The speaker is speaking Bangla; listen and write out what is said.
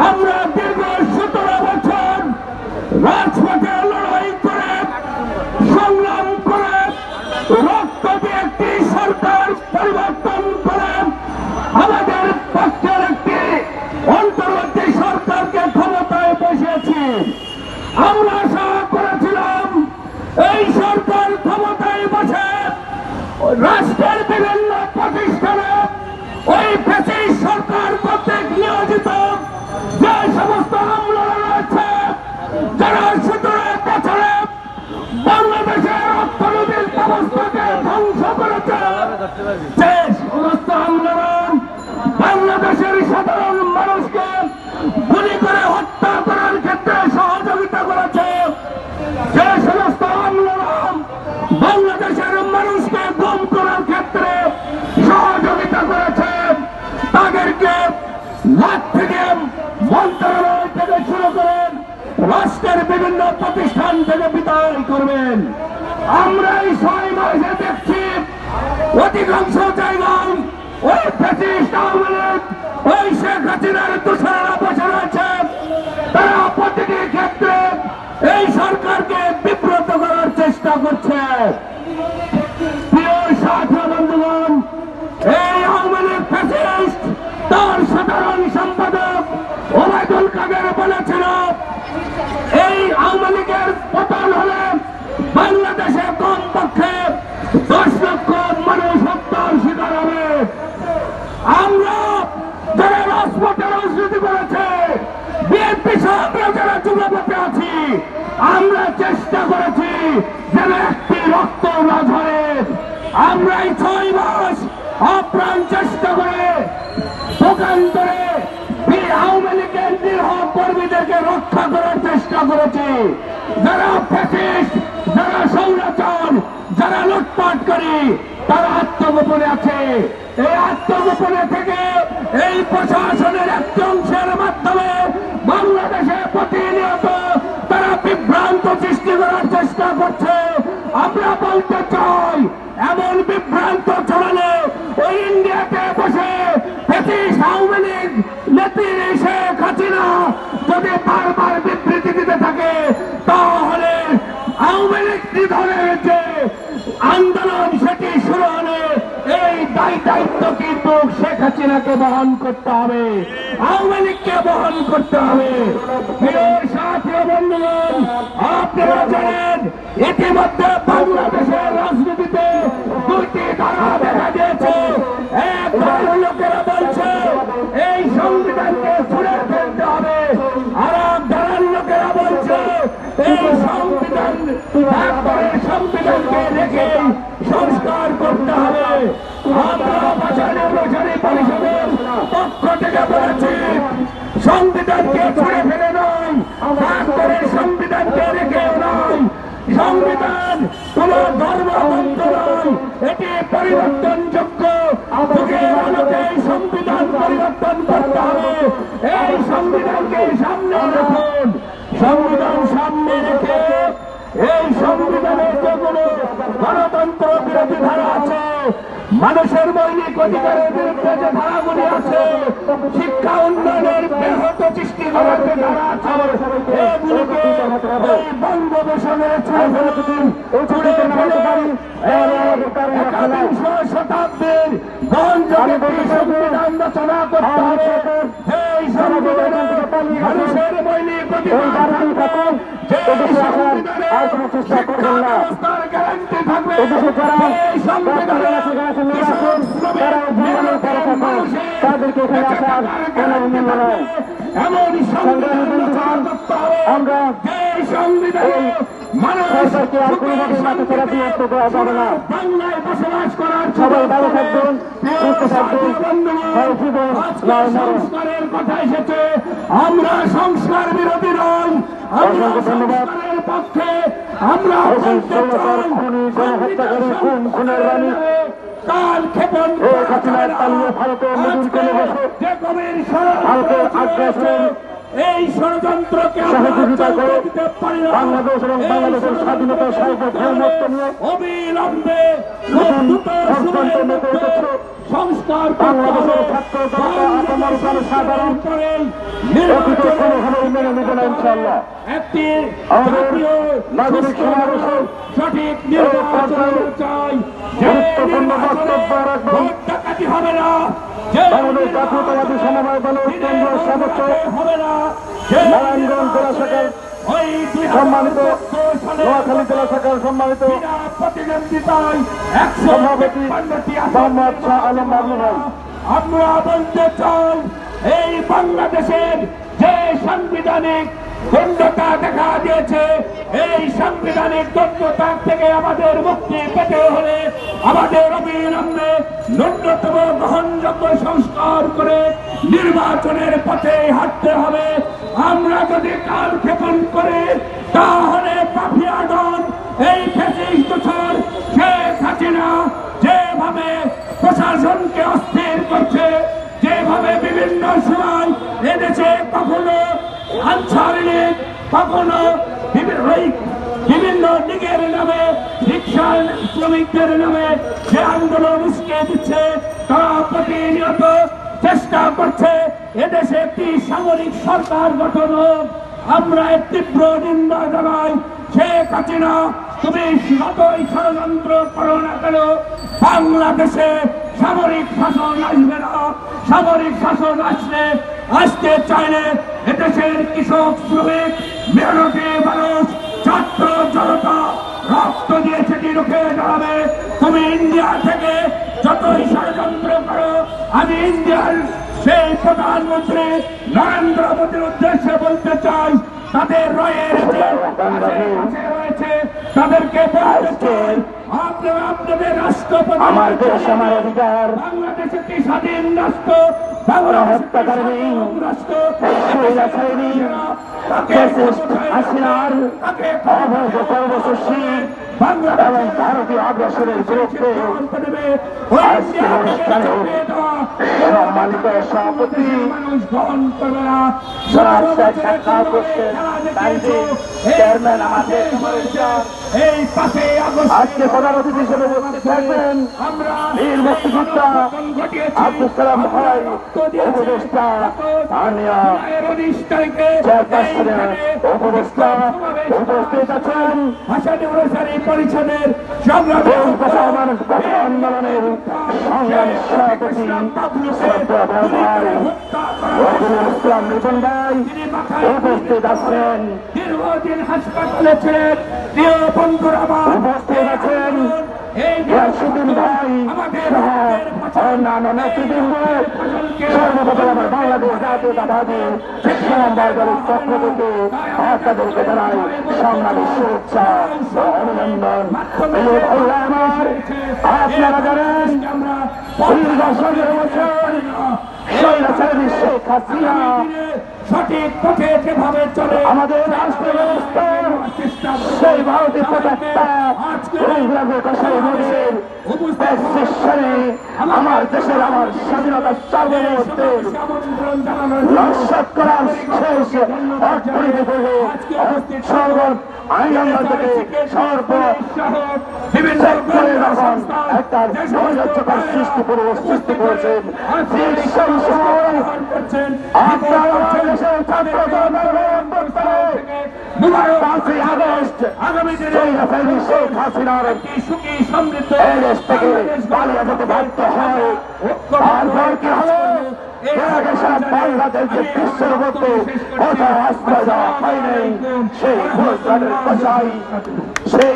আমরা দীর্ঘ 17 বছর রাজপথে লড়াই করে সংগ্রাম করে রক্ত দিয়ে একটি সরকার পরিবর্তন করে আমাদের পক্ষের একটি অন্তর্বর্তী সরকারকে ক্ষমতায় বসিয়েছি। আমরা আশা করেছিলাম এই সরকার ক্ষমতায় বসে রাষ্ট্রের বিভিন্ন প্রতিষ্ঠানে ওই ফ্যাসিস্ট সরকার কর্তৃক নিয়োজিত যে সমস্ত আমলা রয়েছে, যারা 17 বছরে বাংলাদেশের অর্থনৈতিক ব্যবস্থাকে ধ্বংস করেছে, যে সমস্ত আমলারা বাংলাদেশের সাধারণ মানুষকে গুলি করে হত্যা করার ক্ষেত্রে সহযোগিতা করেছে, যে সমস্ত আমলারা বাংলাদেশের মানুষকে গুম করার ক্ষেত্রে সহযোগিতা করেছে, তাদেরকে লাখ থেকে মন্ত্রণালয় থেকে শুরু করেন রাষ্ট্রের বিভিন্ন প্রতিষ্ঠান থেকে বিদায় করবেন। আমরা এই 6 মাসে দেখছি অধিকাংশ জায়গায় ওই ফ্যাসিস্ট আওয়ামী লীগ, ওই শেখ হাসিনার দোসরেরা বসে রয়েছে। তারা প্রতিটি ক্ষেত্রে এই সরকারকে বিব্রত করার চেষ্টা করছে। প্রিয় সাথী বন্ধুগণ, এই আওয়ামী লীগ ফ্যাসিস্ট তার সাধারণ সম্পাদক ওবায়দুল কাদের বলেছিল, এই আওয়ামী লীগের পতন হলে বাংলাদেশে কমপক্ষে 10 লক্ষ মানুষ হত্যার শিকার হবে। আমরা যারা রাজপথে রাজনীতি করেছে, বিএনপি সহ আমরা যারা যুবপথে আছি, আমরা চেষ্টা করেছি যেন একটি রক্ত না ঝরে। আমরা এই 6 মাস আপ্রাণ চেষ্টা করে দোকান্তরে আওয়ামী লীগের নিরীহ কর্মীদেরকে রক্ষা করার চেষ্টা করেছি। যারা ফ্যাসিস্ট, যারা স্বৈরাচার, যারা লুটপাট করে, তারা আত্মগোপনে আছে। এই আত্মগোপনে থেকে এই প্রশাসনের একটি অংশের মাধ্যমে বাংলাদেশে প্রতিনিয়ত তারা বিভ্রান্ত সৃষ্টি করার চেষ্টা করছে। আমরা বলতে চাই, এমন বিভ্রান্ত ছড়ালে ওই ইন্ডিয়াতে বসে ফ্যাসিস্ট আওয়ামী লীগ নেত্রী শেখ হাসিনা যদি বারবার বিবৃতি দিতে থাকে, তাহলে আওয়ামী লীগ নিধনের যে আন্দোলন সেটি শুরু হলে এই দায়িত্ব কিন্তু শেখ হাসিনাকে বহন করতে হবে, আওয়ামী লীগকে বহন করতে হবে। প্রিয় সাথী বন্ধুগণ, আপনারা জানেন ইতিমধ্যে বাংলাদেশের রাজনীতিতে 2টি ধারা দেখা দিয়েছে। এক দলের লোকেরা বলছে এই সংবিধানকে ছুঁড়ে ফেলতে হবে, আর এক দলের লোকেরা বলছে এই সংবিধানকে রেখে সংস্কার করতে হবে। আমরা ভাষা নির্বাচনী পরিষদের পক্ষ থেকে বলেছি, সংবিধানকে ছুঁড়ে ফেলে নয়, সংবিধানকে রেখেও নয়। সংবিধান কোন ধর্মবন্ধ নয়, এটি পরিবর্তনযোগ্য। যুগের আলোকে এই সংবিধান পরিবর্তন করতে হবে। এই সংবিধানকে সামনে রাখুন। সংবিধান সামনে রেখে এই সংবিধানের যেগুলো গণতন্ত্র বিরোধী ধারা আছে, মানুষের মৌলিক অধিকারের বিরুদ্ধে যে ধারাগুলি আছে, শিক্ষা উন্নয়নের ব্যাহত সৃষ্টি করার যে ধারা আছে, এগুলিকে এই বঙ্গোপসাগরে একাবিংশ শতাব্দীর গ্রহণযোগ্য সংবিধান রচনা করতে হবে। এই সংবিধানে মানুষের মৌলিক অধিকার থাকবে, যে সংবিধানে শিক্ষা ব্যবস্থার গ্যারান্টি থাকবে, এই সংবিধানে তাদেরকে এখানে আসার কোন অনুমতি নয়। এমন সংবিধান রচনা করতে হবে, আমরা যে সংবিধানে সরকারকে আর কোনোভাবে মাথা ছাড়া দিয়ে দেওয়া যাবে না। বাংলায় বসবাস করার সবাই ভালো থাকবেন, সুস্থ থাকবেন। সংস্কারের কথা এসেছে, আমরা সংস্কার বিরোধী নই, আমরা সংস্কারের পক্ষে। আমরা খুনের রানী কাল ক্ষেপণ ভারতের ভারতের আগ্রাসন এই ষড়যন্ত্রকে সহযোগিতা করে দিতে পারি না। বাংলাদেশ এবং বাংলাদেশের স্বাধীনতা সার্বভৌমত্ব নিয়ে অবিলম্বে সংস্কার বাংলাদেশের ছাত্র জনতা আপামর সাধারণ অতীত কোনোভাবেই মেনে নেবে না ইনশাআল্লাহ। একটি আমাদের নাগরিক সমাবেশে সঠিক নির্বাচন চাই। গুরুত্বপূর্ণ বক্তব্য রাখবেন ডাকাতি হবে না। বাংলাদেশ জাতীয়তাবাদী সমবায় দলের কেন্দ্রীয় সদস্য হবে না। নারায়ণগঞ্জ জেলা শাখার সম্মানিত, নোয়াখালী জেলা শাখার সম্মানিত প্রতিদ্বন্দ্বিতায় সভাপতি মোহাম্মদ শাহ আলম বাবলু ভাই। আমরা বলতে চাই এই বাংলাদেশের যে সাংবিধানিক দ্বন্দ্বতা দেখা দিয়েছে, এই সাংবিধানিক দ্বন্দ্বতা থেকে আমাদের মুক্তি পেতে হলে আমাদের অবিলম্বে ন্যূনতম গ্রহণযোগ্য সংস্কার করে নির্বাচনের পথে হাঁটতে হবে। আমরা যদি কাল ক্ষেপণ করি তাহলে পাপিয়াগণ এই ফ্যাসিস্ট দোসর শেখ হাসিনা যেভাবে প্রশাসনকে অস্থির করছে, যেভাবে বিভিন্ন সময় এদেশে কখনো আনসার লীগ, কখনো বিভিন্ন লীগের নামে রিক্সা শ্রমিকদের নামে যে আন্দোলন উস্কে দিচ্ছে, তারা প্রতিনিয়ত চেষ্টা করছে এদেশে একটি সামরিক সরকার গঠন হোক। আমরা এর তীব্র নিন্দা জানাই। শেখ হাসিনা তুমি যতই ষড়যন্ত্র করো না কেন, বাংলাদেশে সামরিক শাসন আসবে না। সামরিক শাসন আসতে চাইলে এদেশের কৃষক, শ্রমিক, মেহনতি মানুষ, ছাত্র জনতা রক্ত দিয়ে সেটি রুখে দাঁড়াবে। তুমি ইন্ডিয়া থেকে যতই ষড়যন্ত্র করো, আমি ইন্ডিয়ার সেই প্রধানমন্ত্রী নরেন্দ্র মোদীর উদ্দেশ্যে বলতে চাই, তাদের রয়ের রয়েছে তাদেরকে বলতে চাই, আপনারা আপনাদের রাষ্ট্রপতি, আমার দেশ আমার অধিকার, বাংলাদেশ একটি স্বাধীন রাষ্ট্র, হত্যাকারী হাসিনার অবৈধ কর্মসূচি এবং ভারতীয় আগ্রাসনের বিরুদ্ধে আজকের অনুষ্ঠানে সম্মানিত সভাপতি সাক্ষাৎ করছেন চেয়ারম্যান আমাদের আজকে প্রধান অতিথি হিসেবে উপস্থিত থাকবেন বীর মুক্তিযোদ্ধা আব্দুল সালাম ভাই, উপদেষ্টা স্থানীয় চেয়ারপারসনের উপদেষ্টা উপস্থিত আছেন পরিষদের মানুষ আন্দোলনের সংগ্রামী সভাপতি ইসলাম রিপন ভাই উপস্থিত আছেন। দীর্ঘদিন হাসপাতালে ছিলেন প্রিয় বন্ধুরা, উপস্থিত আছেন ইয়াসুদ্দিন ভাই সহ অন্যান্য নেতৃবৃন্দ। সর্বপ্রথম আমার বাংলাদেশ জাতীয়তাবাদী সমবায় দলের পক্ষ থেকে আপনাদেরকে জানাই সংগ্রামী শুভেচ্ছা ও অভিনন্দন। আপনারা জানেন দীর্ঘ 17 বছর স্বৈরাচারী শেখ হাসিনা সঠিক পথে যেভাবে চলে আমাদের রাষ্ট্র ব্যবস্থা সেই ভারতীয় প্রত্যেকটা আমার দেশের আমার স্বাধীনতা সার্বভৌমত্বের নস্যাৎ করার শেষ অর্থনীতি আইন থেকে সর্ব বিভিন্ন একটা নৈরাজ্যকর সৃষ্টি করেছেন। সেই সময় আপনারা দেশের ছাত্র পাঁচই আগস্ট শেখ হাসিনার দেশ থেকে পালিয়ে যেতে বাধ্য হয়। তারপর কি হলো? বাংলাদেশ যে বিশ্বের মধ্যে কোথাও আশ্রয় দেওয়া হয়নি, সেই ঘোষণার কথাই সেই